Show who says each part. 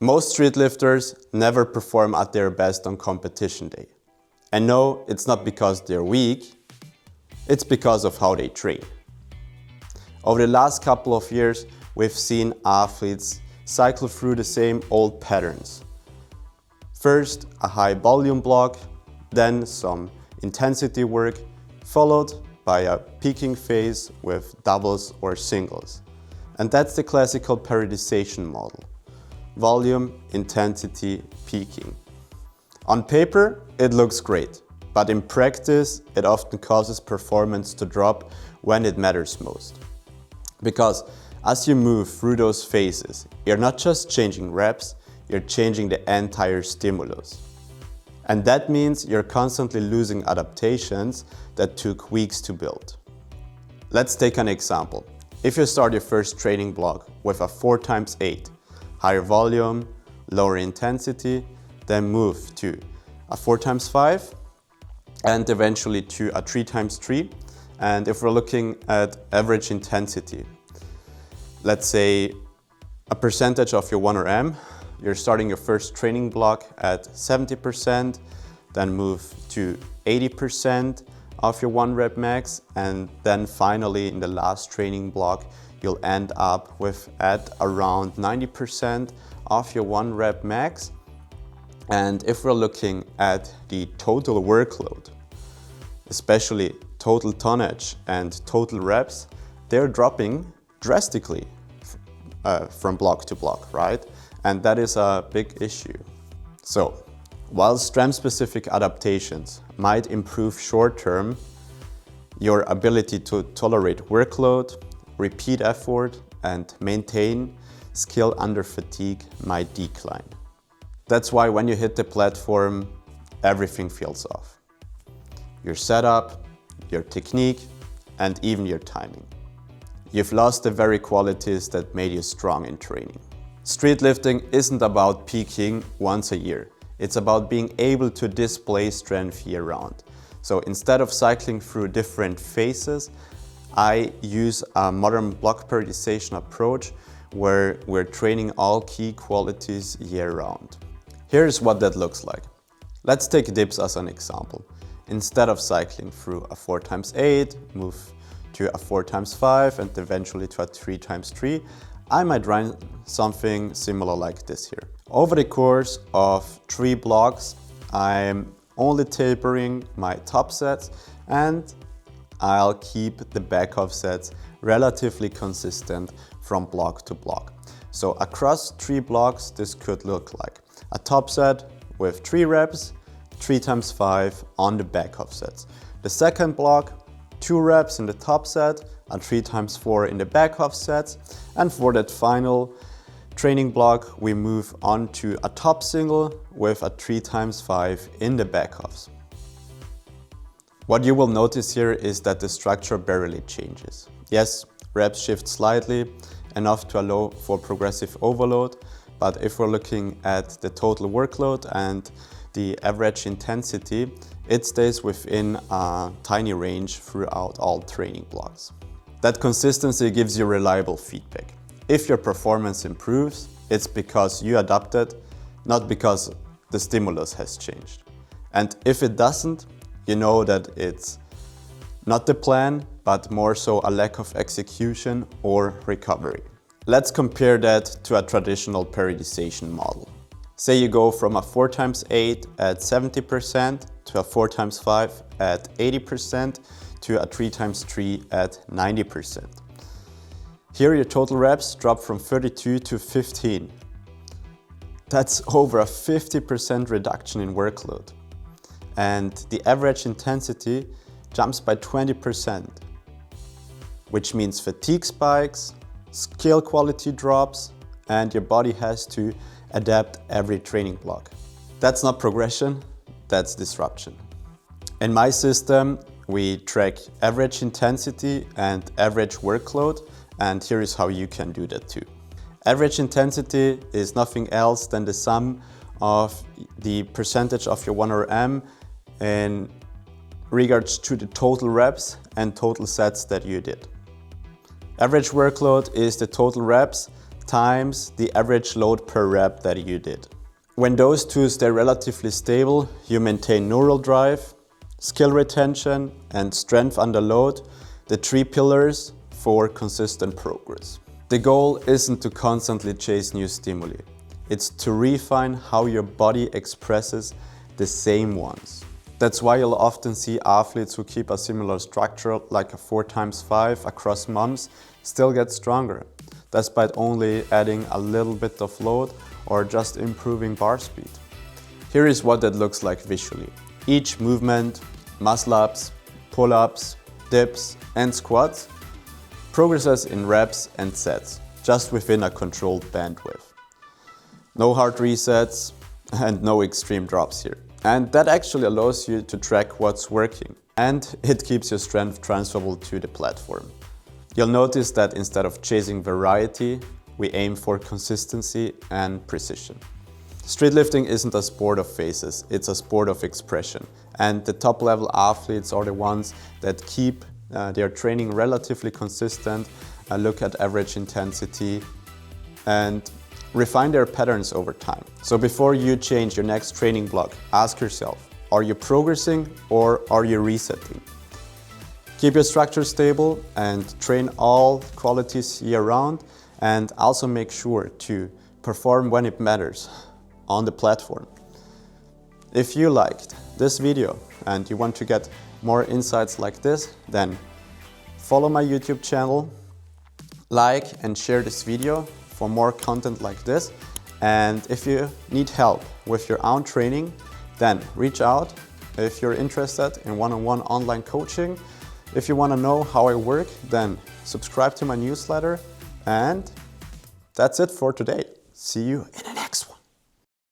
Speaker 1: Most street lifters never perform at their best on competition day. And no, it's not because they're weak, it's because of how they train. Over the last couple of years, we've seen athletes cycle through the same old patterns. First, a high volume block, then some intensity work, followed by a peaking phase with doubles or singles. And that's the classical periodization model. Volume, intensity, peaking. On paper, it looks great, but in practice, it often causes performance to drop when it matters most. Because as you move through those phases, you're not just changing reps, you're changing the entire stimulus. And that means you're constantly losing adaptations that took weeks to build. Let's take an example. If you start your first training block with a 4x8, higher volume, lower intensity, then move to a 4x5 and eventually to a 3x3. And if we're looking at average intensity, let's say a percentage of your 1RM, you're starting your first training block at 70%, then move to 80% of your 1 rep max, and then finally in the last training block, you'll end up with at around 90% of your 1 rep max. And if we're looking at the total workload, especially total tonnage and total reps, they're dropping drastically from block to block, right? And that is a big issue. So, while strength-specific adaptations might improve short-term, your ability to tolerate workload, repeat effort, and maintain skill under fatigue might decline. That's why when you hit the platform, everything feels off. Your setup, your technique, and even your timing. You've lost the very qualities that made you strong in training. Street lifting isn't about peaking once a year. It's about being able to display strength year-round. So instead of cycling through different phases, I use a modern block periodization approach where we're training all key qualities year-round. Here's what that looks like. Let's take dips as an example. Instead of cycling through a 4x8, move to a 4x5 and eventually to a 3x3, I might run something similar like this here. Over the course of 3 blocks, I'm only tapering my top sets and I'll keep the back of sets relatively consistent from block to block. So across 3 blocks, this could look like a top set with 3 reps, 3x5 on the back of sets. The second block, 2 reps in the top set and 3x4 in the back of sets. And for that final training block, we move on to a top single with a 3x5 in the back offs. What you will notice here is that the structure barely changes. Yes, reps shift slightly, enough to allow for progressive overload, but if we're looking at the total workload and the average intensity, it stays within a tiny range throughout all training blocks. That consistency gives you reliable feedback. If your performance improves, it's because you adapted, not because the stimulus has changed. And if it doesn't, you know that it's not the plan, but more so a lack of execution or recovery. Let's compare that to a traditional periodization model. Say you go from a 4x8 at 70% to a 4x5 at 80% to a 3x3 at 90%. Here your total reps drop from 32 to 15. That's over a 50% reduction in workload. And the average intensity jumps by 20%, which means fatigue spikes, skill quality drops, and your body has to adapt every training block. That's not progression, that's disruption. In my system, we track average intensity and average workload, and here is how you can do that too. Average intensity is nothing else than the sum of the percentage of your 1RM in regards to the total reps and total sets that you did. Average workload is the total reps times the average load per rep that you did. When those two stay relatively stable, you maintain neural drive, skill retention, and strength under load, the 3 pillars for consistent progress. The goal isn't to constantly chase new stimuli. It's to refine how your body expresses the same ones. That's why you'll often see athletes who keep a similar structure, like a 4x5 across months, still get stronger, despite only adding a little bit of load or just improving bar speed. Here is what that looks like visually. Each movement, muscle-ups, pull-ups, dips, and squats progresses in reps and sets, just within a controlled bandwidth. No hard resets and no extreme drops here. And that actually allows you to track what's working, and it keeps your strength transferable to the platform. You'll notice that instead of chasing variety, we aim for consistency and precision. Streetlifting isn't a sport of faces, it's a sport of expression. And the top level athletes are the ones that keep their training relatively consistent, look at average intensity, and refine their patterns over time. So before you change your next training block, ask yourself, are you progressing or are you resetting? Keep your structure stable and train all qualities year round, and also make sure to perform when it matters on the platform. If you liked this video and you want to get more insights like this, then follow my YouTube channel, like and share this video for more content like this. And if you need help with your own training, then reach out. If you're interested in one-on-one online coaching, if you want to know how I work, then subscribe to my newsletter. And that's it for today. See you in